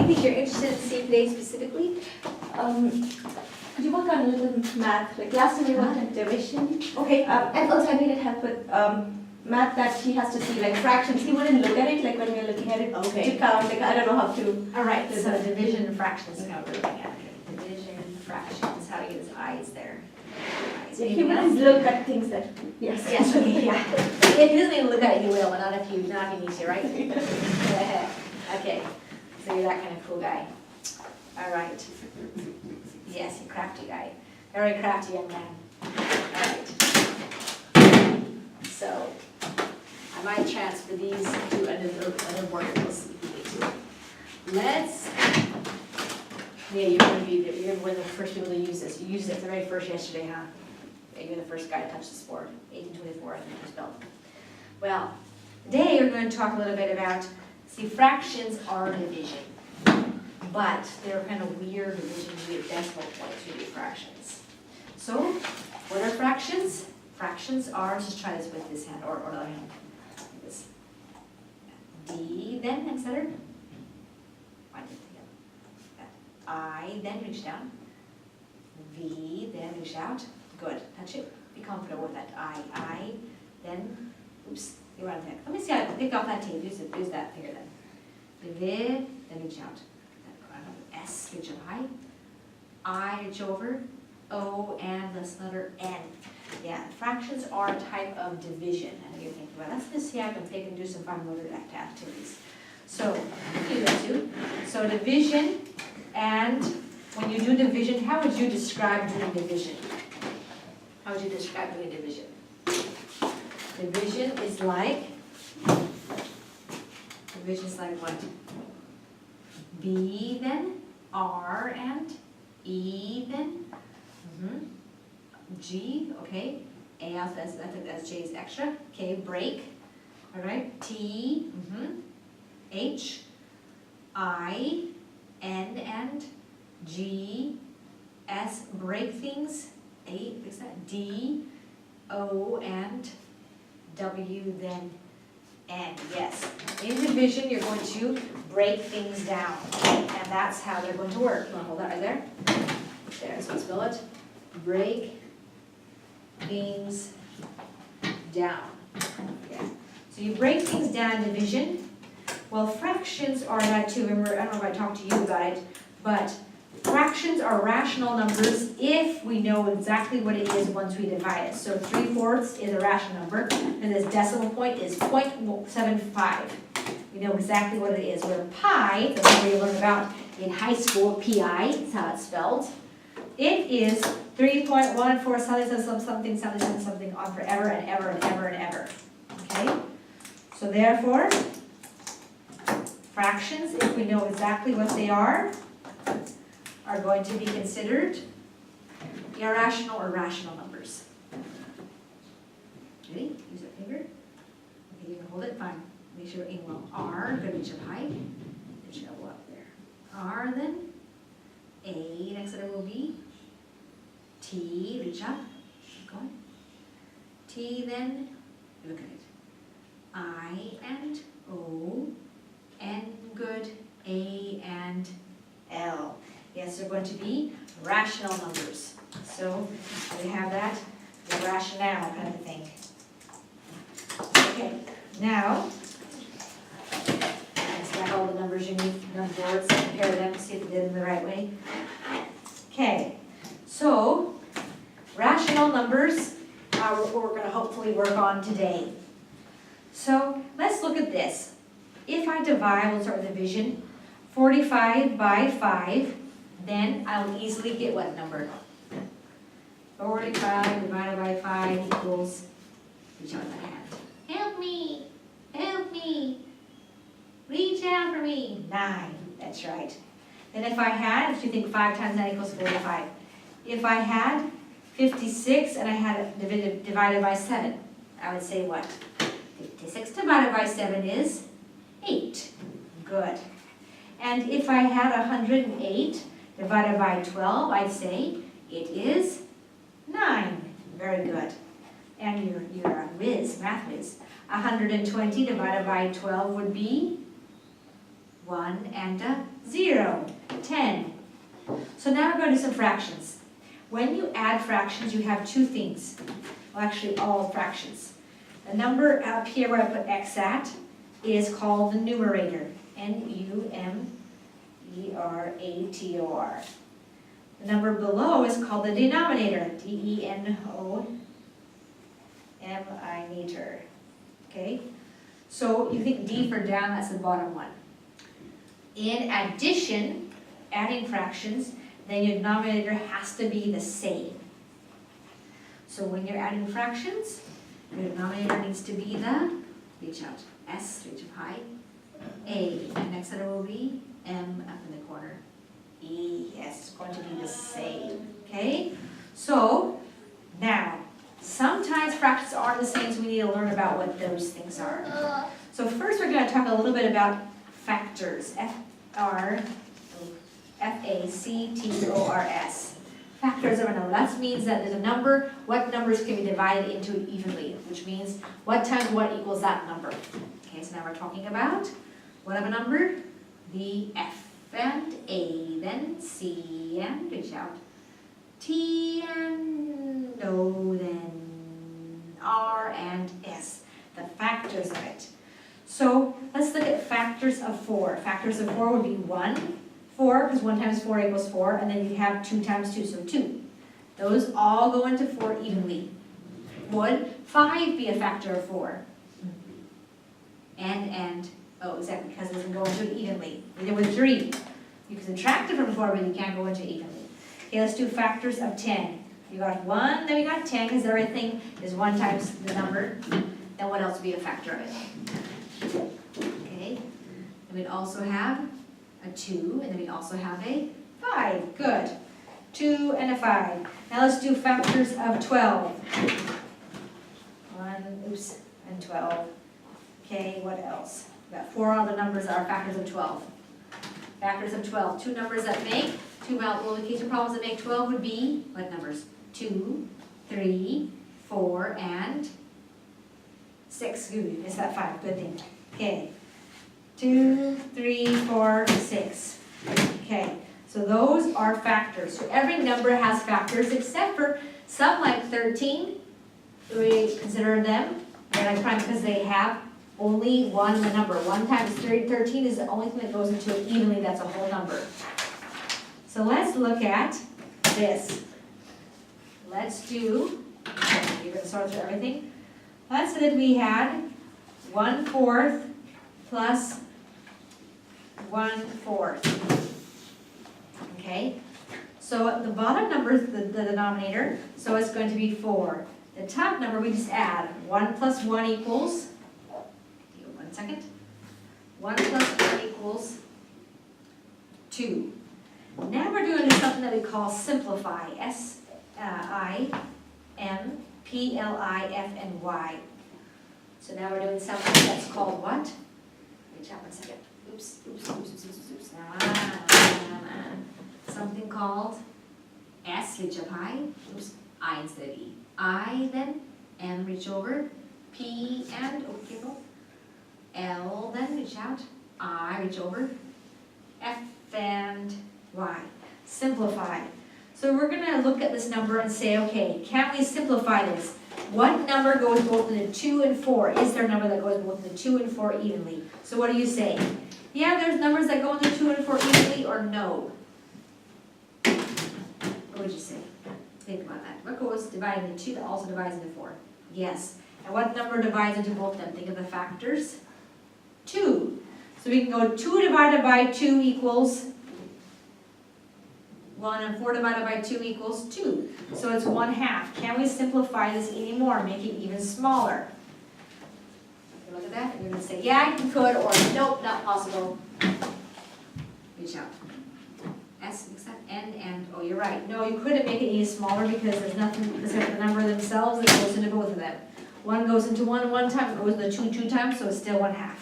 anything you're interested in seeing today specifically? Could you work on a little math? Like last time we worked on division. Okay. And also I needed help with math that he has to see, like fractions. He wouldn't look at it, like when we're looking at it Okay. to count. Like I don't know how to. All right, so division and fractions is how we're looking at it. Division, fractions, how to get his eyes there. Eyes. Yeah, he Anything else? wouldn't look at things that. Yes. Yes, okay, yeah. If he doesn't even look at it, he will, but not if you need to, right? Okay, so you're that kind of cool guy. All right. Yes, you crafty guy. Very crafty young man. All right. So, I might transfer these to another board we'll see if we need to. Let's, yeah, you're going to be one of the first people to use this. You used it the very first yesterday, huh? Yeah, you're the first guy to touch this board, 1824, I think it was spelled. Well, today we're going to talk a little bit about, see, fractions are division, but they're kind of weird divisions. We have decimal points, we do fractions. So, what are fractions? Fractions are, just try this with this hand, or other hand, like this. D, then, next letter. Wind it together. I, then reach down. V, then reach out. Good, touch it. Be confident with that. I, then, oops, you're on there. Let me see how to pick off that tape. Use that finger then. V, then reach out. S, reach up high. I, reach over. O, and this letter N. Yeah, fractions are a type of division. I know you're thinking about let's just see how I can take and do some fun motor activities. So, you do that too. So division, and when you do division, how would you describe doing division? How would you describe doing division? Division is like what? B then, R and E then, G, okay, A, that's J's extra, okay, break, all right, T, H, I, N and G, S, break things, A, fix that, D, O, and W, then N, yes. In division, you're going to break things down, and that's how they're going to work. You want to hold that right there? There, so let's spell it. Break things down. Yeah. So you break things down in division. Well, fractions are that too. Remember, I don't know if I talked to you about it, but fractions are rational numbers if we know exactly what it is once we divide it. So 3/4 is a rational number, and this decimal point is 0.75. We know exactly what it is. Where pi, that's what you learn about in high school, pi, that's how it's spelled. It is 3.14 something on forever and ever and ever and ever. Okay? So therefore, fractions, if we know exactly what they are going to be considered irrational or rational numbers. Ready? Use that finger. Okay, you can hold it, fine. Make sure we're in well. R, good, reach up high. Reach up there. R then. A, next letter will be T, reach up. Keep going. T then, look at it. I and O, N, good, A and L. Yes, they're going to be rational numbers. So we have that, the rationale kind of thing. Okay, now, let's get all the numbers you need on boards, compare them, see if we did them the right way. Okay, so rational numbers are what we're going to hopefully work on today. So let's look at this. If I divide, we'll start with division, 45 by 5, then I'll easily get what number? 45 divided by 5 equals, reach out with my hand. Help me, help me, reach out for me. 9, that's right. Then if I had, if you think 5 times 9 equals 45. If I had 56 and I had it divided by 7, I would say what? 56 divided by 7 is 8. Good. And if I had 108 divided by 12, I'd say it is 9. Very good. And you're a whiz, math whiz. 120 divided by 12 would be 1 and a 0, 10. So now we're going to do some fractions. When you add fractions, you have two things. Well, actually all fractions. The number up here where I put x at is called the numerator. N-U-M-E-R-A-T-O-R. The number below is called the denominator. D-E-N-O-M-I-meter. Okay? So you think D for down, that's the bottom one. In addition, adding fractions, then your denominator has to be the same. So when you're adding fractions, your denominator needs to be the, reach out, S, reach up high, A, and next letter will be M up in the corner, E, yes, it's going to be the same, okay? So, now, sometimes fractions aren't the same, so we need to learn about what those things are. So first we're going to talk a little bit about factors, F-A-C-T-O-R-S. Factors of a number. That means that there's a number, what numbers can be divided into evenly, which means what times what equals that number. Okay, so now we're talking about what of a number? The F and A, then C and, reach out, T and O, then R and S. The factors of it. So let's look at factors of 4. Factors of 4 would be 1, 4, because 1 times 4 equals 4, and then you have 2 times 2, so 2. Those all go into 4 evenly. Would 5 be a factor of 4? Oh, exactly, because it doesn't go into it evenly. Neither would 3. You can subtract it from 4, but you can't go into it evenly. Okay, let's do factors of 10. You got 1, then we got 10, because everything is 1 times the number. Then what else would be a factor of it? Okay, and we'd also have a 2, and then we also have a 5. Good. 2 and a 5. Now let's do factors of 12. 1, oops, and 12. Okay, what else? We got 4 other numbers that are factors of 12. Factors of 12. 2 numbers that make, 2 multiplication problems that make 12 would be, what numbers? 2, 3, 4, and 6. Good, missed that 5. Good thing. Okay. 2, 3, 4, 6. Okay, so those are factors. So every number has factors except for some like 13. We consider them they're like prime because they have only one number. 1 times 13 is the only thing that goes into it evenly. That's a whole number. So let's look at this. Let's do, you're going to sort through everything. Let's say that we had 1/4 plus 1/4. Okay, so the bottom number is the denominator, so it's going to be 4. The top number we just add. 1 plus 1 equals, 1 second, 1 plus 1 equals 2. Now we're doing something that we call simplify, S-I-M-P-L-I-F-N-Y. So now we're doing something that's called what? Reach out 1 second. Oops. Something called S, reach up high. Oops, I instead of E. I, then M, reach over. P and, okay, go. L, then reach out. I, reach over. F and Y. Simplify. So we're going to look at this number and say, okay, can we simplify this? What number goes both into 2 and 4? Is there a number that goes both into 2 and 4 evenly? So what do you say? Yeah, there's numbers that go into 2 and 4 evenly, or no? What would you say? Think about that. What goes divided into 2 that also divides into 4? Yes. And what number divides into both of them? Think of the factors. 2. So we can go 2 divided by 2 equals 1, and 4 divided by 2 equals 2. So it's 1/2. Can we simplify this anymore, make it even smaller? Look at that, and you're going to say, yeah, you could, or nope, not possible. Reach out. S, except N, and, oh, you're right. No, you couldn't make it any smaller because there's nothing, because of the number themselves that goes into both of them. 1 goes into 1 time, it goes into 2 times, so it's still 1/2.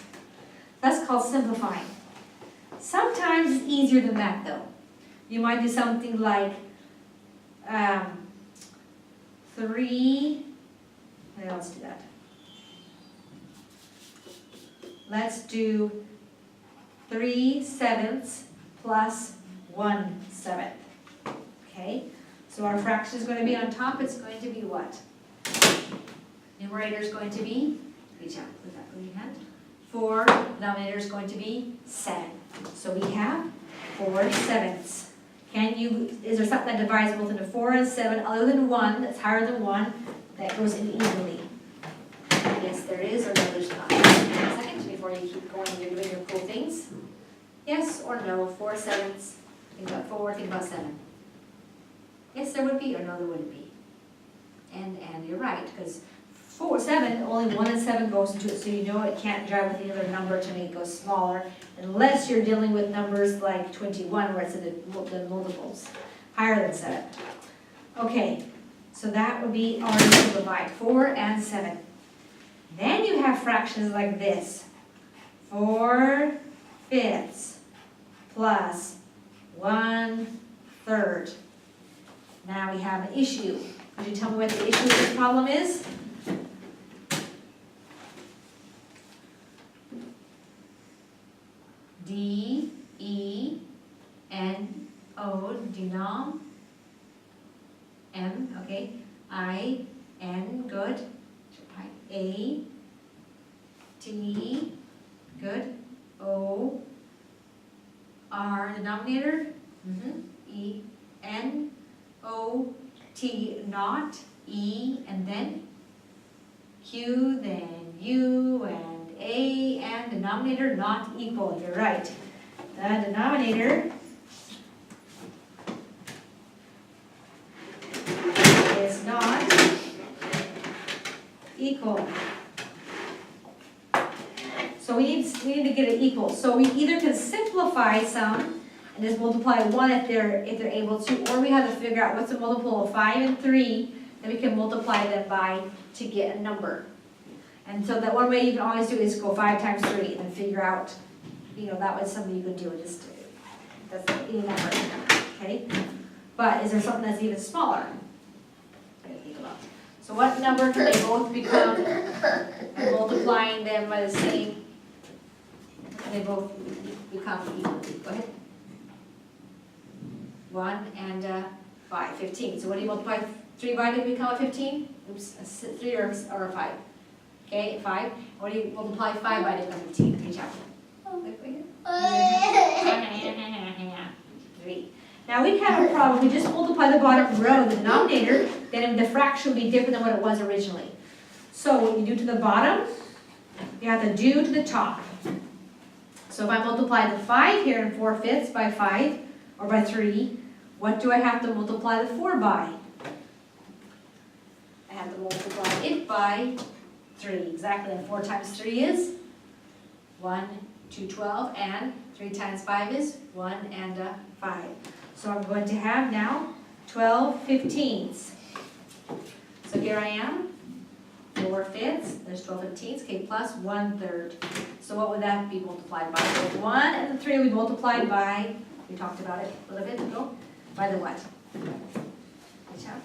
That's called simplifying. Sometimes it's easier than that, though. You might do something like 3, let's do that. Let's do 3/7 plus 1/7. Okay, so our fraction is going to be on top, it's going to be what? Numerator is going to be, reach out, put that in your hand. 4, denominator is going to be 7. So we have 4/7. Is there something that divides both into 4 and 7 other than 1, that's higher than 1, that goes in evenly? Yes, there is, or no, there's not. A second before you keep going, you're doing your cool things. Yes or no, 4/7. Think about 4, think about 7. Yes, there would be, or no, there wouldn't be. And you're right, because 7, only 1 and 7 goes into it, so you know it can't drive with the other number to make it go smaller, unless you're dealing with numbers like 21, where it's in the multiples, higher than 7. Okay, so that would be our to divide, 4 and 7. Then you have fractions like this, 4/5 plus 1/3. Now we have an issue. Could you tell me what the issue of this problem is? D-E-N-O, denom, M, okay, I-N, good, A-T, good, O-R, denominator, E-N-O-T, not, E, and then Q, then U, and A, and denominator not equal, you're right. The denominator is not equal. So we need to get it equal. So we either can simplify some and just multiply 1 if they're able to, or we have to figure out what's the multiple of 5 and 3 that we can multiply them by to get a number. And so that one way you can always do is go 5 times 3 and figure out, that was something you could do. That's any number, okay? But is there something that's even smaller? So what number can they both become? And multiplying them by the same, they both become equal. Go ahead. 1 and 5, 15. So what do you multiply 3 by to become a 15? Oops, a 3 or a 5. Okay, 5. What do you multiply 5 by to become 15? Reach out. Look right here. 3. Now we have a problem. We just multiply the bottom row, the denominator, then the fraction will be different than what it was originally. So what you do to the bottom, you have to do to the top. So if I multiply the 5 here in 4/5 by 5, or by 3, what do I have to multiply the 4 by? I have to multiply it by 3, exactly. And 4 times 3 is 1, 2, 12, and 3 times 5 is 1 and 5. So I'm going to have now 12/15. So here I am, 4/5, there's 12/15, okay, plus 1/3. So what would that be multiplied by? The 1 and the 3 we multiplied by, we talked about it a little bit ago, by the what? Watch out.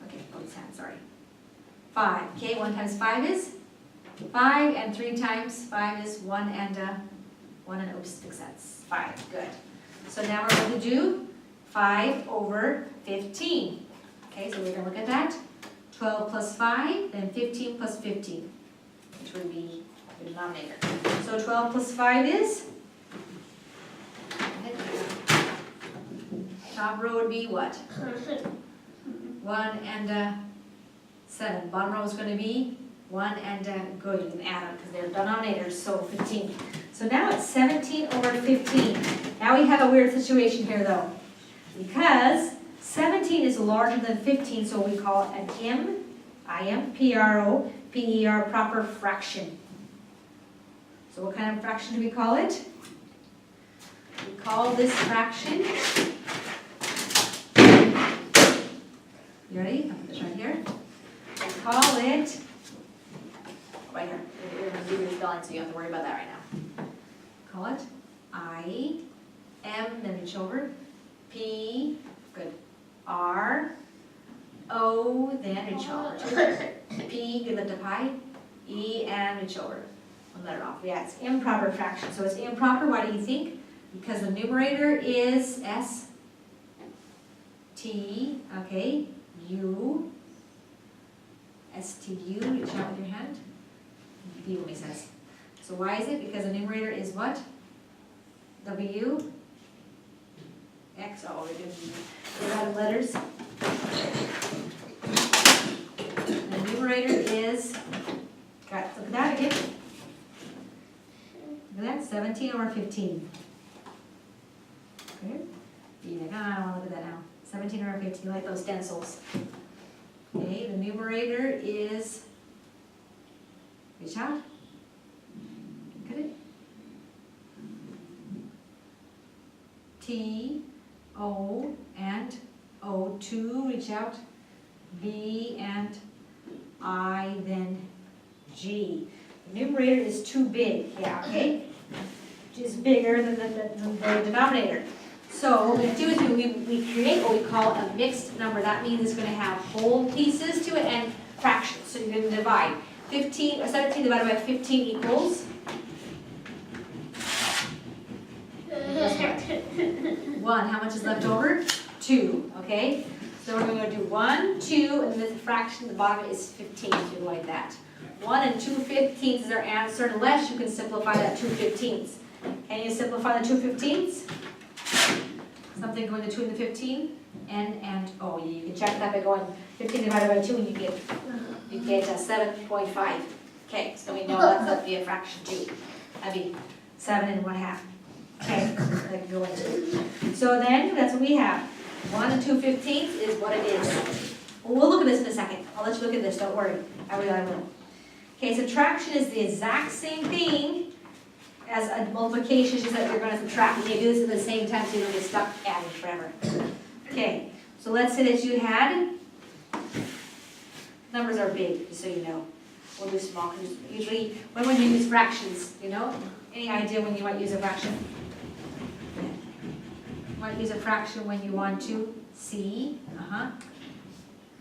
Okay, oh, it's hand, sorry. 5, okay, 1 times 5 is 5, and 3 times 5 is 1 and, oops, 6 cents, 5, good. So now we're going to do 5/15. Okay, so we're going to look at that. 12 plus 5, then 15 plus 15, which would be the denominator. So 12 plus 5 is? Top row would be what? 1 and 7. Bottom row is going to be 1 and good. You can add them because they're denominators, so 15. So now it's 17/15. Now we have a weird situation here though, because 17 is larger than 15, so we call it an IMPRO proper fraction. So what kind of fraction do we call it? We call this fraction, you ready? I'll put this right here. We call it, right here, you're going to do your spelling, so you don't have to worry about that right now. Call it I-M, then reach over, P, good, R-O, then reach over, P, good, lift up high, E, and reach over. one letter off. Yeah, it's improper fraction. So it's improper, why do you think? Because the numerator is S, T, okay, U, STU, reach out with your hand. B will make sense. So why is it? Because the numerator is what? W, X, oh, we're doing out of letters. The numerator is, look at that again. Look at that, 17 over 15. Okay. You're like, I don't want to look at that now. 17 over 15, you like those stencils. Okay, the numerator is, reach out. Look at it. T, O, and O, 2, reach out. B, and I, then G. The numerator is too big, yeah, okay? Which is bigger than the denominator. So what we do is we create what we call a mixed number. That means it's going to have whole pieces to it and fractions. So you're going to divide 15 or 17 divided by 15 equals 1. How much is left over? 2. Okay. So we're going to do 1, 2, and then the fraction at the bottom is 15. So you like that. 1 and 2/15 is our answer, unless you can simplify that 2/15. Can you simplify the 2/15? Something going to 2 and the 15, N and O. You can check that by going 15 divided by 2, and you get 7.5. Okay, so we know that's going to be a fraction too. That'd be 7 1/2. Okay, like go into. So then that's what we have. 1 and 2/15 is what it is. We'll look at this in a second. I'll let you look at this. Don't worry. I will. Okay, subtraction is the exact same thing as a multiplication, just that you're going to subtract. And you do this at the same time so you don't get stuck adding forever. Okay, so let's say that you had, numbers are big, just so you know. We'll do small, because usually, when would you use fractions, you know? Any idea when you might use a fraction? You might use a fraction when you want to C,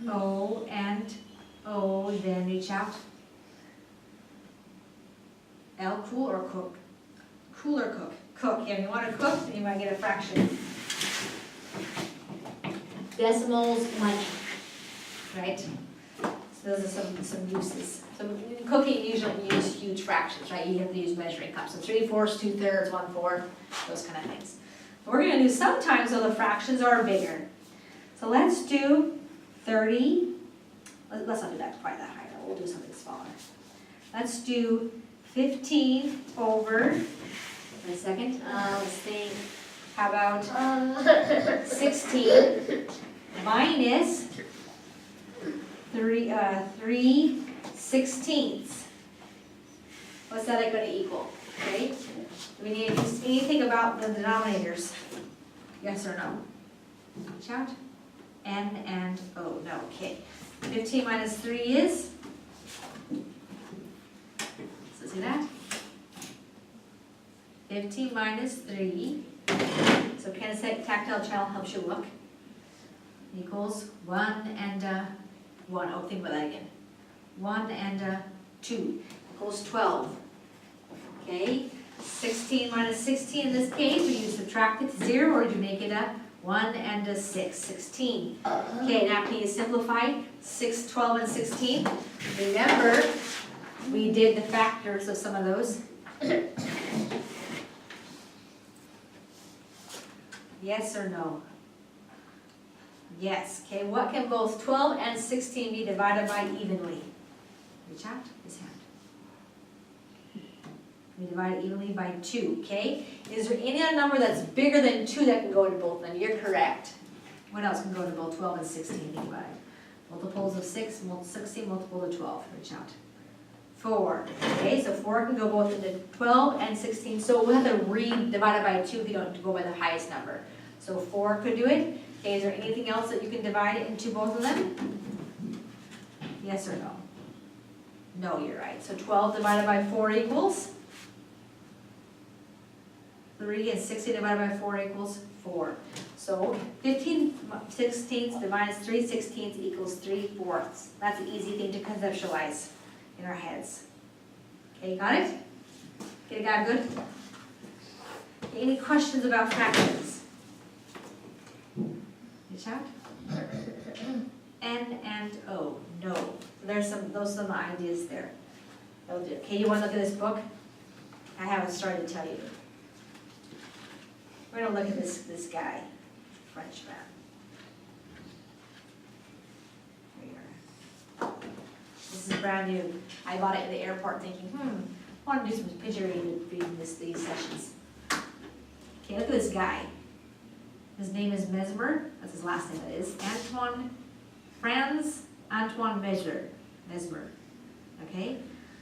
O, and O, then reach out. L, cool or cook? Cool or cook? Cook. Yeah, if you want to cook, then you might get a fraction. Decimals, money. Right? So those are some uses. So in cooking, you usually use huge fractions, right? You have to use measuring cups. So 3/4, 2/3, 1/4, those kind of things. What we're going to do sometimes, though, the fractions are bigger. So let's do 30. Let's not do that quite that high, though. We'll do something smaller. Let's do 15 over, wait a second, let's think, how about 16 minus 3/16. What's that going to equal, okay? Do we need to do anything about the denominators? Yes or no? Watch out. N and O, no, okay. 15 minus 3 is? See that? 15 minus 3, so kinesthetic tactile channel helps you look, equals 1 and 1, oh, think about that again. 1 and 2 equals 12, okay? 16 minus 16 in this case, would you subtract it to 0 or would you make it a 1 and 6, 16. Okay, now can you simplify 6, 12, and 16? Remember, we did the factors of some of those. Yes or no? Yes. Okay, what can both 12 and 16 be divided by evenly? Reach out, his hand. We divide it evenly by 2, okay? Is there any other number that's bigger than 2 that can go into both of them? You're correct. What else can go into both 12 and 16? Think about it. Multiples of 6, 16, multiple of 12. Reach out. 4. Okay, so 4 can go both into 12 and 16. So we'll have to re-divide it by 2 if you don't go by the highest number. So 4 could do it. Okay, is there anything else that you can divide it into both of them? Yes or no? No, you're right. So 12 divided by 4 equals 3, and 16 divided by 4 equals 4. So 15/16 minus 3/16 equals 3/4. That's an easy thing to conceptualize in our heads. Okay, got it? Get it, got good? Any questions about fractions? Good shot? N and O, no. Those are some ideas there. That'll do. Okay, you want to look at this book? I have a story to tell you. We're gonna look at this guy, Frenchman. This is brand new. I bought it at the airport thinking, I want to do some picture reading these sessions. Okay, look at this guy. His name is Mesmer. That's his last name, that is. Antoine Mesmer. Okay?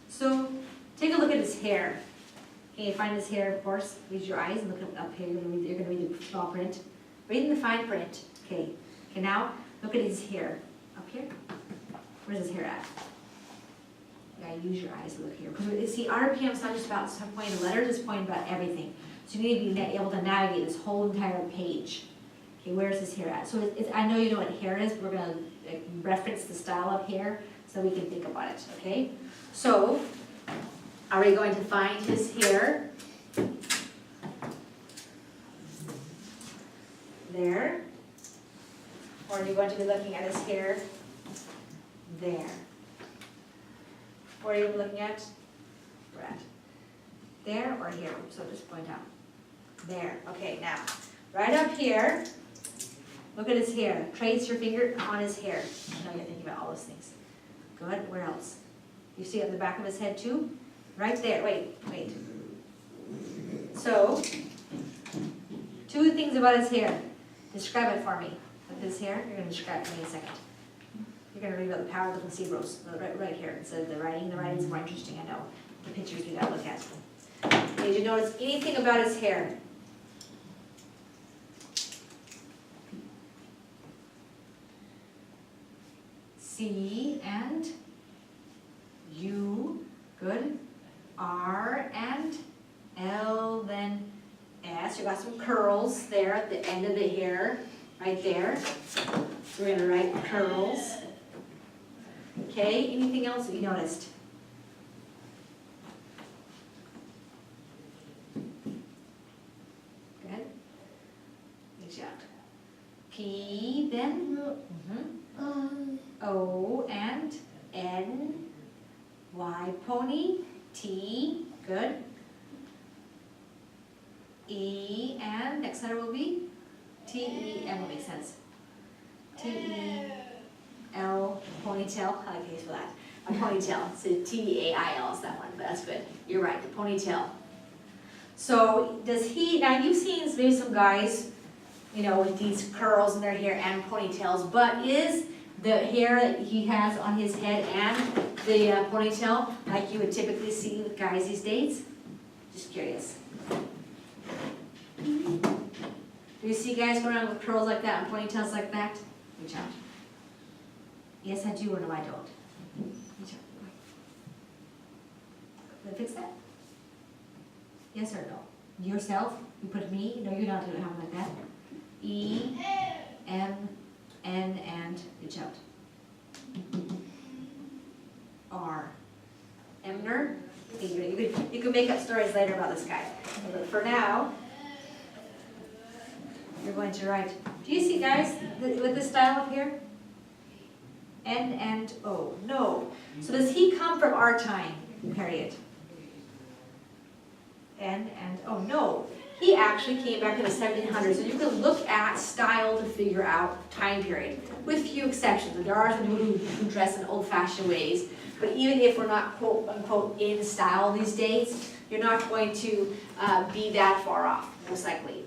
So, take a look at his hair. Okay, find his hair, of course. Use your eyes and look up here. You're going to read the small print. Read the fine print. Okay. Okay, now, look at his hair. Up here. Where's his hair at? Yeah, use your eyes to look here. Because see, RPM is not just about pointing letters, it's pointing about everything. So you need to be able to navigate this whole entire page. Okay, where's his hair at? So I know you know what hair is, but we're going to reference the style of hair so we can think about it, okay? So, are we going to find his hair? There. Or are you going to be looking at his hair? There. What are you looking at? Right. There or here? So just point out. There. Okay, now, right up here, look at his hair. Trace your finger on his hair. I know you're thinking about all those things. Good. Where else? You see it on the back of his head too? Right there. Wait. So, two things about his hair. Describe it for me. Look at his hair. You're going to describe it for me in a second. You're going to read about the power of the placebos. Right here. Instead of the writing. The writing's more interesting, I know. The pictures we got to look at. Did you notice anything about his hair? C and U, good. R and L, then S. You got some curls there at the end of the hair, right there. So we're gonna write curls. Okay, anything else that you noticed? Good. Good job. P then. O and N, Y pony, T, good. E and next letter will be T, E, M will make sense. T, E, L, ponytail, I like for that. A ponytail, so T, A, I, L is that one, but that's good. You're right, the ponytail. So does he, now you've seen maybe some guys, you know, with these curls in their hair and ponytails, but is the hair that he has on his head and the ponytail like you would typically see with guys these days? Just curious. Do you see guys going around with curls like that and ponytails like that? Good job. Yes, I do, or no, I don't. Good job. Did I fix that? Yes or no? Yourself? You put me? No, you're not doing it like that. E, M, N, and reach out. R. Emner. Okay, you can make up stories later about this guy. But for now, you're going to write. Do you see, guys, with this style up here? N and O. No. So does he come from our time period? N and O. No. He actually came back in the 1700s, so you can look at style to figure out time period, with few exceptions. There are some people who dress in old-fashioned ways, but even if we're not quote-unquote in style these days, you're not going to be that far off, most likely,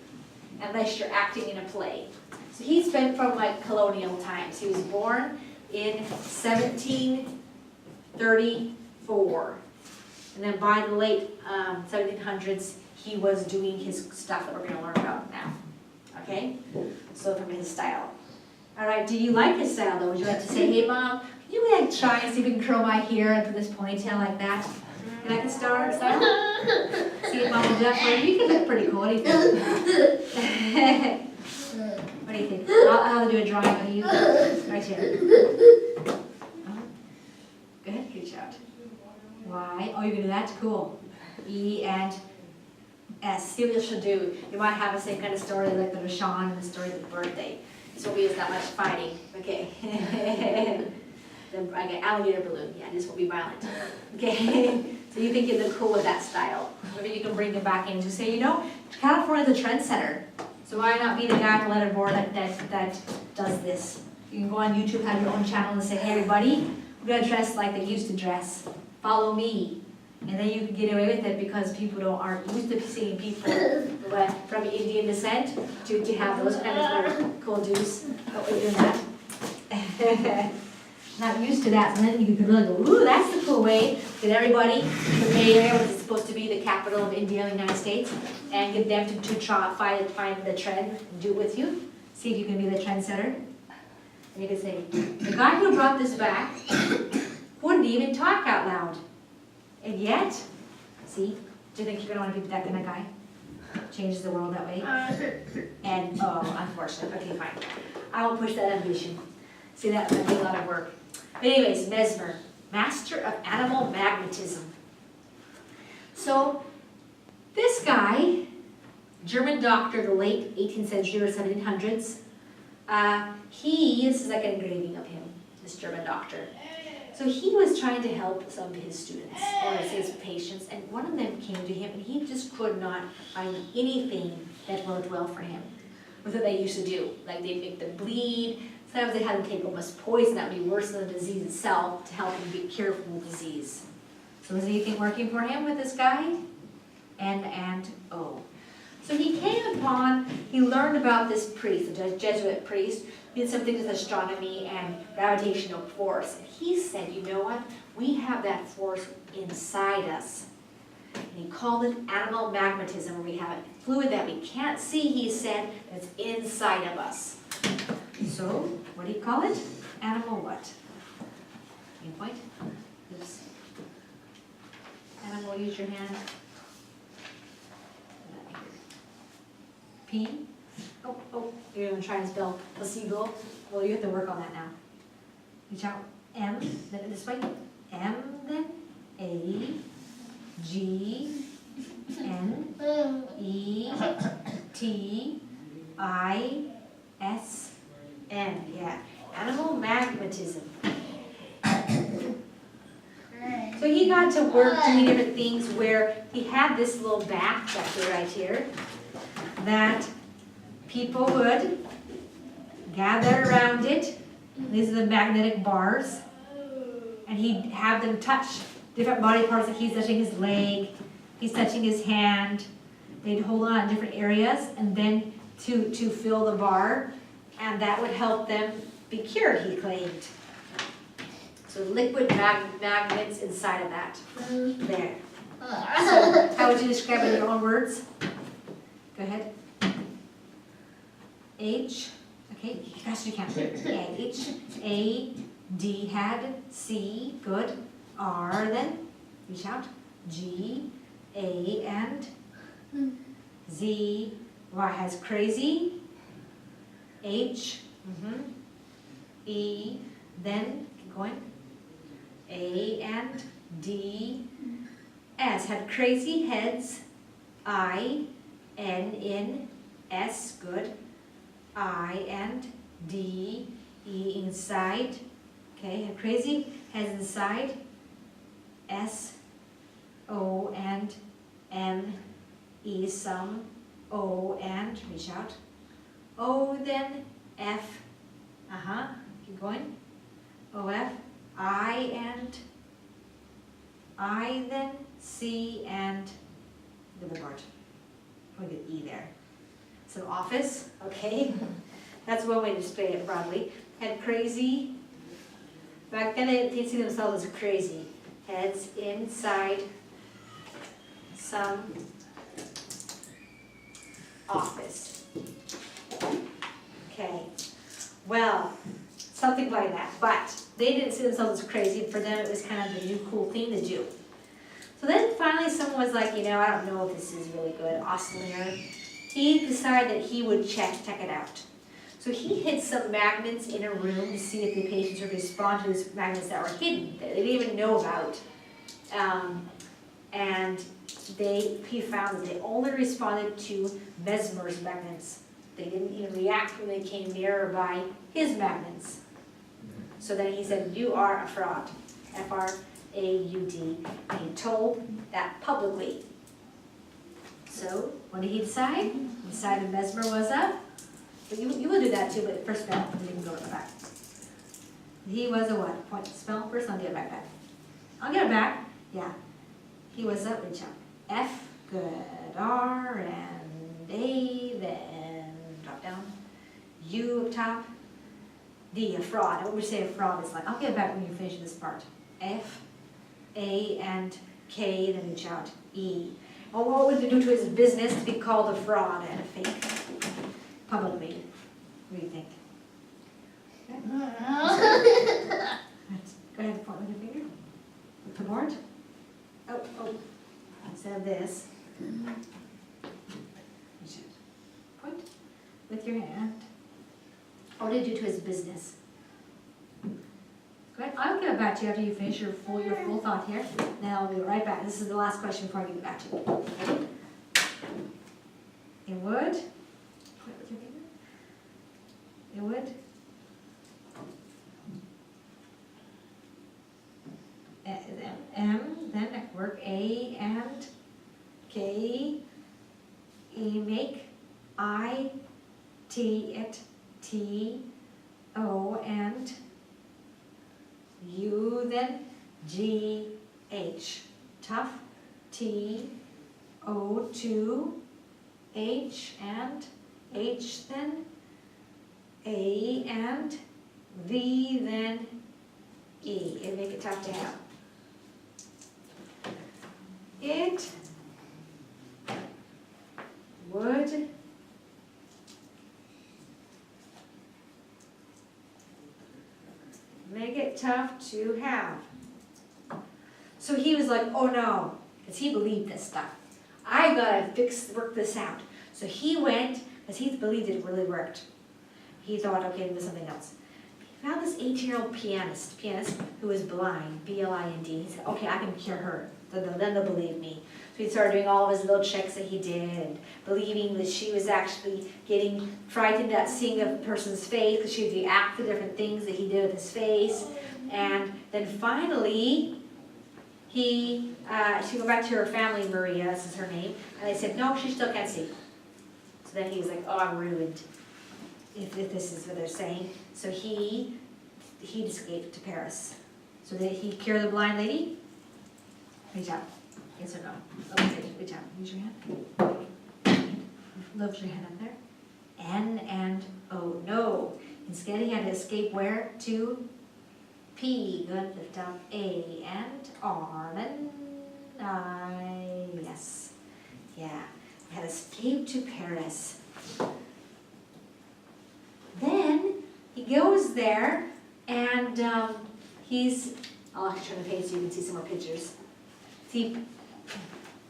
unless you're acting in a play. So he's been from like colonial times. He was born in 1734, and then by the late 1700s, he was doing his stuff that we're going to learn about now. Okay? So from his style. All right, do you like his style though? Would you like to say, hey Mom, can you like try and see if we can curl my hair and put this ponytail like that? You like his style? See if Mom will do that for you. You can look pretty cool. What do you think? What do you think? I'll do a drawing of you right here. Good, good job. Why? Oh, you're going to do that? Cool. E and S. See what you should do. You might have the same kind of story like the Rishan and the story of the birthday. This won't be that much fighting. Okay. Then I get alligator balloon. Yeah, this won't be violent. Okay. So you think you look cool with that style. Maybe you can bring it back in to say, you know, California's a trendsetter. So why not be the guy on the letterboard that does this? You can go on YouTube, have your own channel and say, hey everybody, we're gonna dress like they used to dress. Follow me. And then you can get away with it because people aren't used to seeing people from Indian descent to have those kind of cool dudes. But we're doing that. Not used to that, so then you can really go, ooh, that's the cool way. Get everybody in the Bay Area, which is supposed to be the capital of India and the United States, and get them to try find the trend and do it with you. See if you can be the trendsetter. And you can say, the guy who brought this back wouldn't even talk out loud. And yet, see, do you think you're going to want to be that kind of guy? Changes the world that way? And, oh, unfortunate. Okay, fine. I will push that ambition. See, that might be a lot of work. But anyways, Mesmer, master of animal magnetism. So, this guy, German doctor, the late 18th century or 1700s, this is like an engraving of him, this German doctor. So he was trying to help some of his students, or his patients, and one of them came to him and he just could not find anything that worked well for him with what they used to do. Like they'd make them bleed, sometimes they had them take almost poison that would be worse than the disease itself to help him get cured from the disease. So was anything working for him with this guy? And O. So he learned about this priest, the Jesuit priest, who did something with astronomy and gravitational force. And he said, you know what? We have that force inside us. And he called it animal magnetism, where we have a fluid that we can't see, he said, that's inside of us. So, what do you call it? Animal what? Can you point? Oops. Animal, use your hand. P. Oh, you're going to try and spell placebo. Well, you have to work on that now. Reach out. M, then this way. M, then A, G, N, E, T, I, S, N. Yeah. Animal magnetism. So he got to work doing different things where he had this little bat right here that people would gather around it. These are the magnetic bars. And he'd have them touch different body parts, like he's touching his leg, he's touching his hand. They'd hold on in different areas and then to fill the bar, and that would help them be cured, he claimed. So liquid magnets inside of that. There. So how would you describe it in your own words? Go ahead. H, okay, fast you can. H, A, D had, C, good. R then, reach out. G, A, and Z, Y has crazy. H, E, then, keep going. A and D, S had crazy heads. I, N in, S, good. I and D, E inside. Okay, have crazy heads inside. S, O and M, E some. O and, reach out. O then F, keep going. O F, I and I then C and the other part. We'll get E there. So office, okay. That's one way to display it broadly. Had crazy. Back then they'd see themselves as crazy. Heads inside some office. Okay. Well, something like that. But they didn't see themselves as crazy. For them it was kind of the new cool thing to do. So then finally someone was like, you know, I don't know if this is really good. Oscillator. He decided that he would check it out. So he hid some magnets in a room to see if the patients would respond to these magnets that were hidden, that they didn't even know about. And he found that they only responded to Mesmer's magnets. They didn't even react when they came nearby his magnets. So then he said, you are a fraud, F-R-A-U-D, and he told that publicly. So, what did he decide? He decided Mesmer was a, but you will do that too, but first spell, and then you can go to the back. He was a what? Point spell first, I'll get it back. I'll get it back, yeah. He was a, reach out. F, good, R, and A, then drop down. U up top. D, a fraud. What would you say a fraud is like? I'll get it back when you finish this part. F, A, and K, then reach out. E. Well, what would you do to his business to be called a fraud and a fake? Publicly. What do you think? Okay. Go ahead and point with your finger. Put board. Oh. Instead of this. Point with your hand. What did you do to his business? Go ahead. I'll get it back to you after you finish your full thought here. Then I'll be right back. This is the last question before I give it back to you. Okay? It would. Point with your finger. It would. M, then work A and K, E, make, I, T, it, T, O, and U, then G, H, tough, T, O, 2, H, and H, then A, and V, then E, and make it tough to have. It would make it tough to have. So he was like, oh no, because he believed this stuff. I gotta work this out. So he went, because he believed it really worked. He thought, okay, there's something else. He found this 18-year-old pianist who was blind, B-L-I-N-D. He said, okay, I can cure her. Then they'll believe me. So he started doing all of his little checks that he did, and believing that she was actually getting frightened at seeing a person's face, because she would react to different things that he did with his face. And then finally, she went back to her family, Maria, this is her name, and they said, no, she still can't see. So then he was like, oh, I'm ruined, if this is what they're saying. So he escaped to Paris. So did he cure the blind lady? Reach out. Yes or no? Okay, reach out. Use your hand. Lift your hand up there. N and O. No. Instead he had to escape where? To P. Good. Lift up. A and R. Then I. Yes. Yeah. He had escaped to Paris. Then he goes there and I'll actually turn the page so you can see some more pictures. See,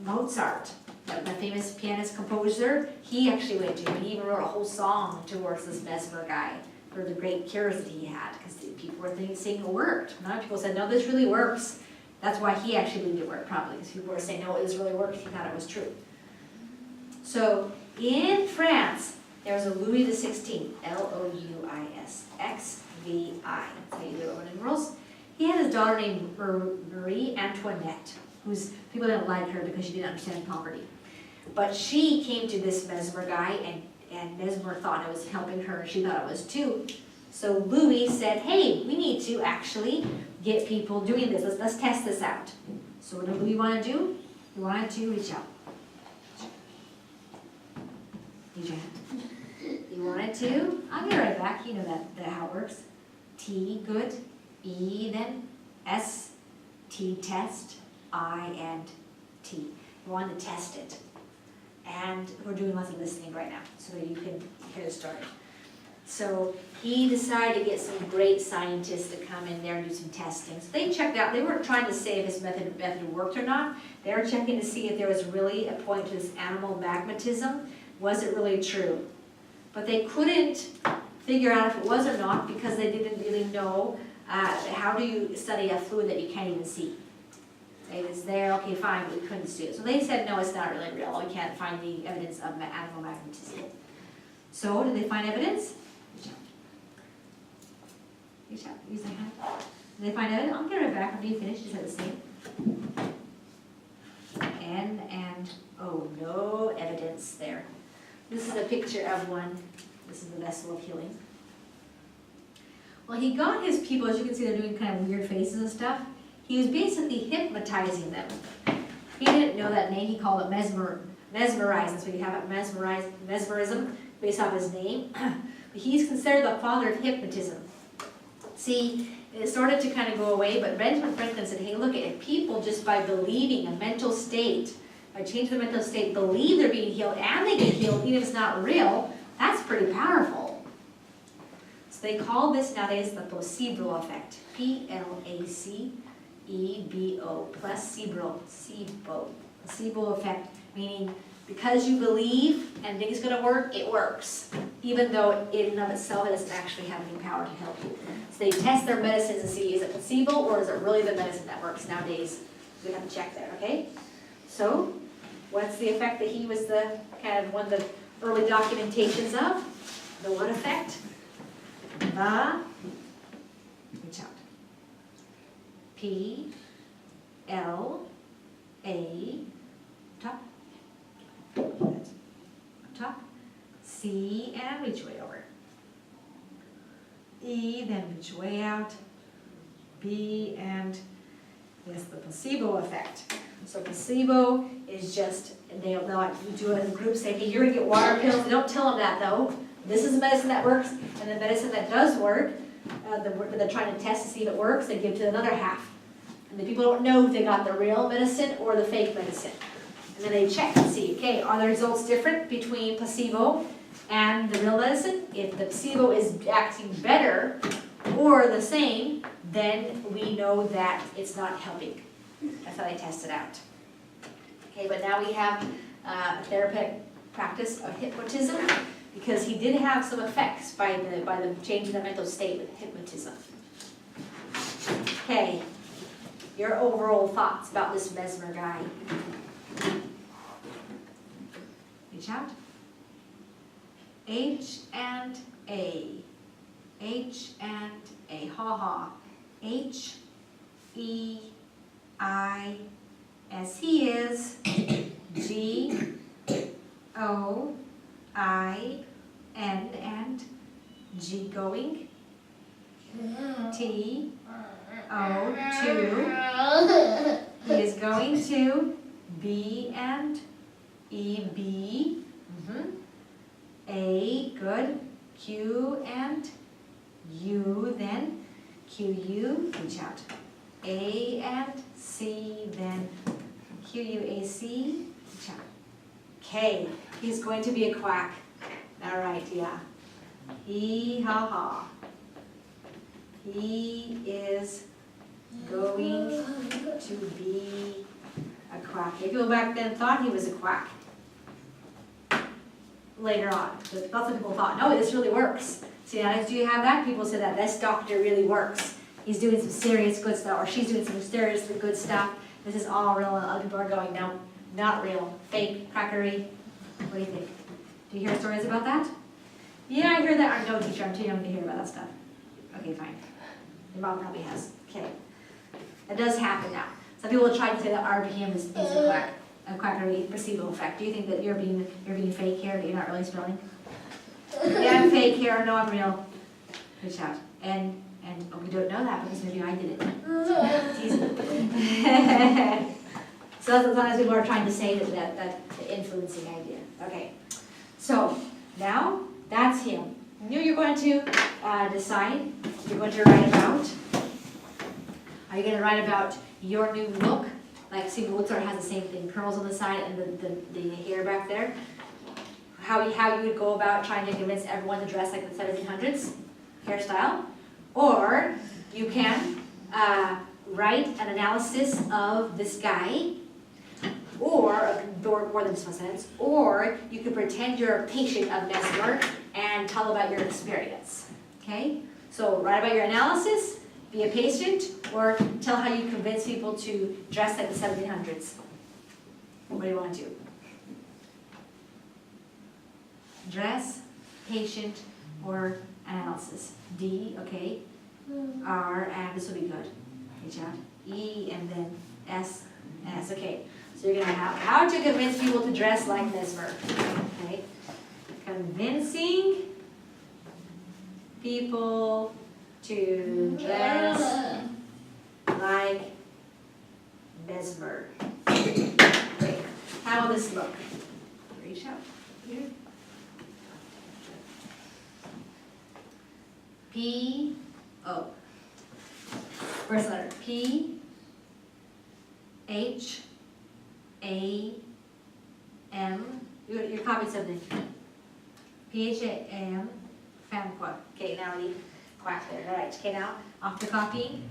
Mozart, the famous pianist composer, he actually went to, and he even wrote a whole song towards this Mesmer guy for the great cures that he had, because people were saying it worked. A lot of people said, no, this really works. That's why he actually believed it worked, probably, because people were saying, no, this really works. He thought it was true. So, in France, there was a Louis XVI, L-O-U-I-S, X-V-I, that's how you do it Roman numerals. He had his daughter named Marie Antoinette, people didn't like her because she didn't understand poverty. But she came to this Mesmer guy, and Mesmer thought it was helping her, and she thought it was too. So Louis said, hey, we need to actually get people doing this. Let's test this out. So what did Louis want to do? He wanted to reach out. Use your hand. He wanted to, I'll get right back, you know that how it works. T, good. E, then S, T, test. I and T. We want to test it. And we're doing lots of listening right now so that you can hear the story. So he decided to get some great scientists to come in there and do some testing. So they checked out, they weren't trying to say if his method worked or not. They were checking to see if there was really a point to this animal magnetism. Was it really true? But they couldn't figure out if it was or not because they didn't really know how do you study a fluid that you can't even see. It was there, okay, fine, but we couldn't do it. So they said, no, it's not really real, we can't find the evidence of animal magnetism. So, did they find evidence? Reach out, use the hand. Did they find evidence? I'll get it back after you finish, just have the same. And, oh, no evidence there. This is a picture of one. This is the vessel of healing. Well, he got his people, as you can see, they're doing kind of weird faces and stuff. He was basically hypnotizing them. He didn't know that name, he called it mesmerize. That's why you have it, mesmerism, based off his name. But he's considered the father of hypnotism. See, it started to kind of go away, but Benjamin Franklin said, hey, look, if people just by believing a mental state, by changing the mental state, believe they're being healed and they get healed, even if it's not real, that's pretty powerful. So they call this nowadays the placebo effect. Placebo, placebo, placebo effect, meaning because you believe and think it's going to work, it works, even though in and of itself it doesn't actually have any power to help you. So they test their medicines and see, is it placebo or is it really the medicine that works nowadays? We have to check there, okay? So, what's the effect that he was the kind of one of the early documentations of? The what effect? The, reach out. P-L-A, top. Top. C, and reach way over. E, then reach way out. B, and yes, the placebo effect. So placebo is just, they'll like do it in groups, say, hey, you're gonna get water pills. They don't tell them that though. This is medicine that works, and the medicine that does work, they're trying to test to see if it works, they give to another half. And the people don't know if they got the real medicine or the fake medicine. And then they check and see, okay, are the results different between placebo and the real medicine? If the placebo is acting better or the same, then we know that it's not helping. That's how they test it out. Okay, but now we have a therapeutic practice of hypnotism because he did have some effects by the change in the mental state with hypnotism. Okay, your overall thoughts about this Mesmer guy? Reach out. H and A. H and A. Ha ha. H, E, I, S he is. G, O, I, N, and G going. T, O, to. He is going to. B and E, B. A, good. Q and U, then Q, U, reach out. A and C, then Q, U, A, C, reach out. K, he's going to be a quack. All right, yeah. He, ha, ha. He is going to be a quack. People back then thought he was a quack. Later on, but lots of people thought, no, this really works. See, now do you have that? People say that this doctor really works. He's doing some serious good stuff, or she's doing some seriously good stuff. This is all real, and other people are going, no, not real, fake, crackery. What do you think? Do you hear stories about that? Yeah, I hear that. I'm no teacher, I'm too young to hear about that stuff. Okay, fine. Your mom probably has. Okay. That does happen now. Some people try to say that RPM is a quackery placebo effect. Do you think that you're being fake here, that you're not really spelling? Yeah, I'm fake here. No, I'm real. Reach out. And we don't know that because maybe I did it. It's easy. So sometimes people are trying to say that the influencing idea. Okay. So now that's him. Now you're going to decide. You're going to write about. Are you going to write about your new look? Like, see, Mozart has the same thing, curls on the side and the hair back there. How you would go about trying to convince everyone to dress like the 1700s hairstyle. Or you can write an analysis of this guy, or more than just one sentence, or you could pretend you're a patient of Mesmer and tell about your experience. Okay? So write about your analysis Be a patient or tell how you convince people to dress like the 1700s. What do you want to do? Dress, patient, or analysis. D, okay. R, and this will be good. Reach out. E, and then S, S, okay. So you're gonna have how to convince people to dress like Mesmer. Okay. Convincing people to dress like Mesmer. Okay. How will this look? Reach out here. P, O. First letter, P, H, A, M. You're copying something. P, H, A, M, fan quack. Okay, now leave quack there. All right, okay, now off the copying.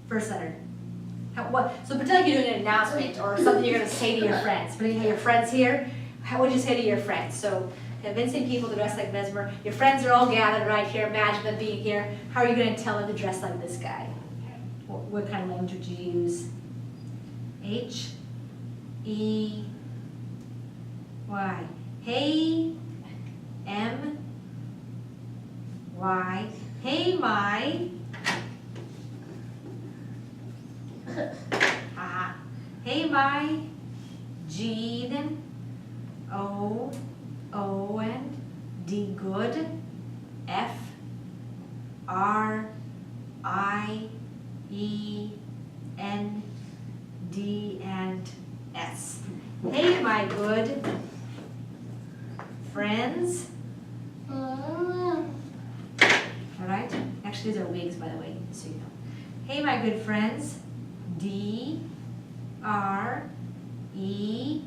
First letter. What? So pretend like you're doing an announcement or something you're going to say to your friends. But you have your friends here. How would you say to your friends? So convincing people to dress like Mesmer. Your friends are all gathered right here. Imagine them being here. How are you going to tell them to dress like this guy? What kind of language would you use? H, E, Y. Hey, M, Y. Hey, my. Hey, my. G, then. O, O, and D, good. F, R, I, E, N, D, and S. Hey, my good friends. All right? Actually, these are wigs, by the way, so you know. Hey, my good friends. D, R, E,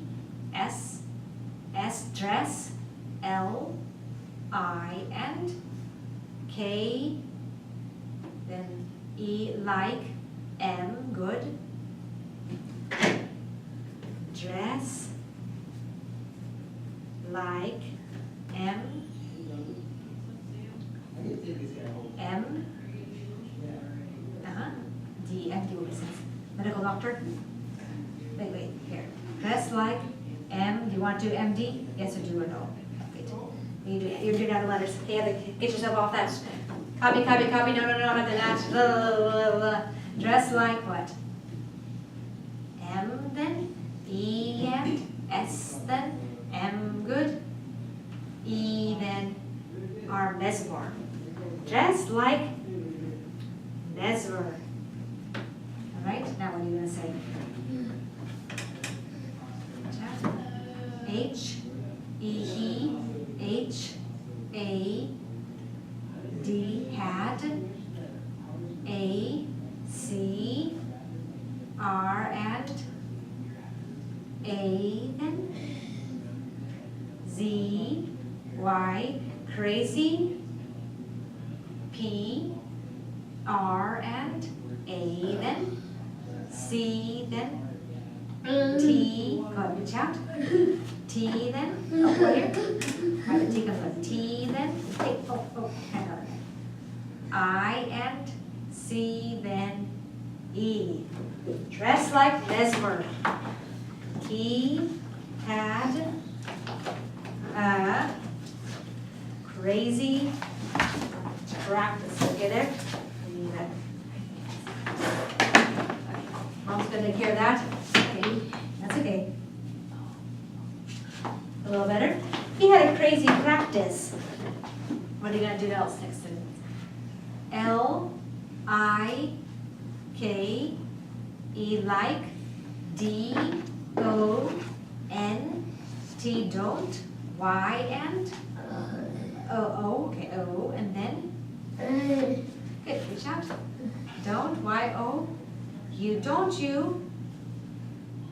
S, S, dress. L, I, and K, then E, like. M, good. Dress like. M, M, D, MD will be sense. Medical doctor. Wait, here. Dress like. M, do you want to do MD? Yes or do or no? Wait. You're doing other letters. Okay, get yourself off that. Copy, no, not that. Dress like what? M then, E and S then, M good, E then, R Mesmer. Dress like Mesmer. Alright, now what are you going to say? H, E, he, H, A, D, had, A, C, R, and A, then Z, Y, crazy, P, R, and A, then C, then T, go ahead, reach out, T, then, oh, right here, try to take a T, then, hey, hang on, I, and C, then E. Dress like Mesmer. He had a crazy practice. Okay, there? Leave it. Mom's gonna take care of that. Okay, that's okay. A little better. He had a crazy practice. What are you gonna do else next to it? L, I, K, E, like, D, O, N, T, don't, Y, and O, okay, O, and then, good, reach out, don't, Y, O, you, don't you,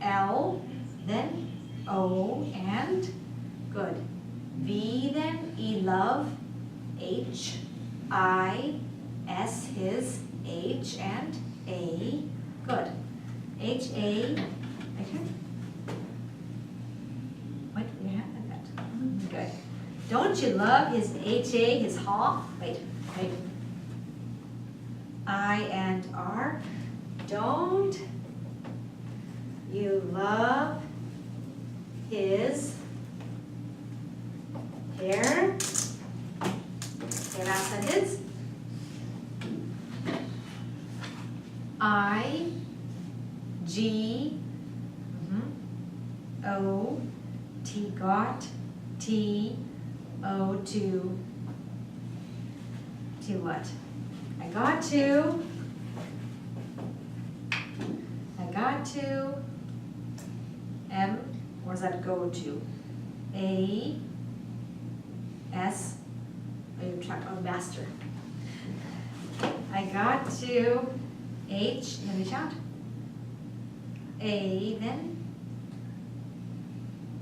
L, then, O, and, good, V, then, E, love, H, I, S, his, H, and A, good. H, A, right here. Wait, you have that. Good. Don't you love his H, A, his haw? Wait. I and R. Don't you love his hair? Okay, last sentence. I, G, O, T got, T, O to what? I got to M, where's that go to? A, S, oh, you're trying, oh, master. I got to H, let me shout. A then,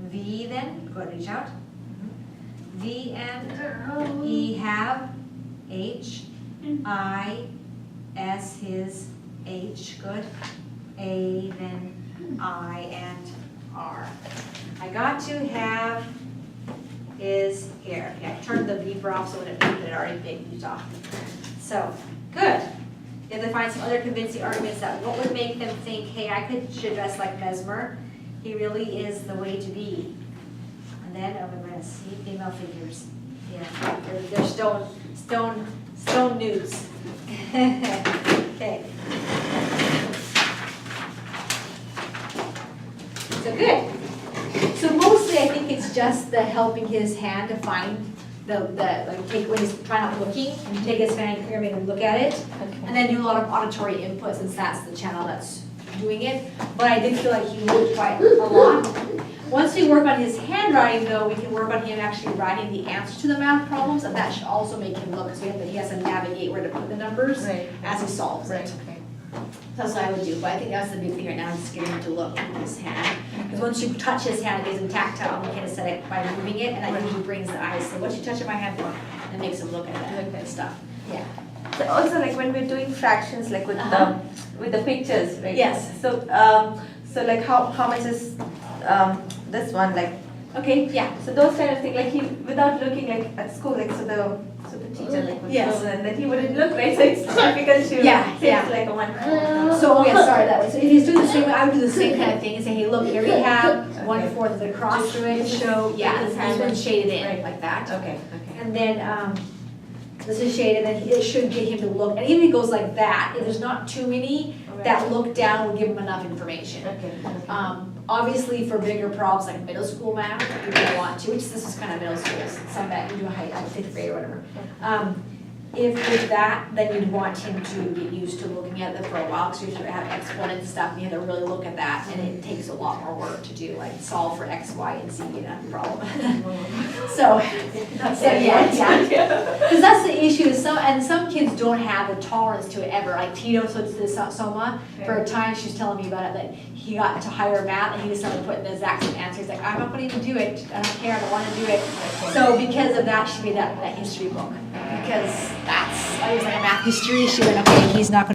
V then, go ahead and shout. V and E have, H, I, S his, H, good. A then I and R. I got to have his hair. Okay, I turned the beeper off so when it had already beeped off. So, good. You have to find some other convincing arguments that what would make them think, hey, should dress like Mesmer. He really is the way to be. And then, oh, we're gonna see female figures. Yeah, they're stone nudes. Okay. So good. So mostly I think it's just the helping his hand to find like take when he's trying out looking, take his hand here, make him look at it, and then do a lot of auditory input since that's the channel that's doing it. But I did feel like he moved quite a lot. Once we work on his handwriting though, we can work on him actually writing the answers to the math problems, and that should also make him look, so he has to navigate where to put the numbers as he solves it. Okay. That's what I would do, but I think that's the big thing right now, is getting him to look at his hand. Because once you touch his hand, it gives him tactile and kinesthetic by moving it, and that usually brings the eyes. So once you touch my hand, it makes him look at that stuff. Yeah. So also like when we're doing fractions, like with the pictures, right? Yes. So so like how much is this one like? Okay. Yeah. So those kind of things, like he without looking like at school, like so the teacher like would Yes. show and then he wouldn't look, right? So it's difficult to say it's like a one. So yeah, sorry that way. So if he's doing the same, I would do the same kind of thing and say, hey, look, here we have 1/4 of the cross through it. Show his hand been shaded in like that. Okay. And then this is shaded, and it should get him to look. And even if it goes like that, if there's not too many, that look down will give him enough information. Okay. Obviously, for bigger problems like middle school math, you don't want to, which this is kind of middle school, some that you do like 5th grade or whatever. If with that, then you'd want him to get used to looking at it for a while, because you usually have exponents and stuff, and you have to really look at that, and it takes a lot more work to do, like solve for X, Y, and Z in a problem. So yeah. Because that's the issue, is some kids don't have the tolerance to it ever. Like Tito, so to Soma, for a time she was telling me about it, that he got to higher math and he just started putting the exact same answer. He's like, I'm not going to even do it. I don't care. I don't want to do it. So because of that, she made that history book. Because I was like a math history. She went, okay, he's not going to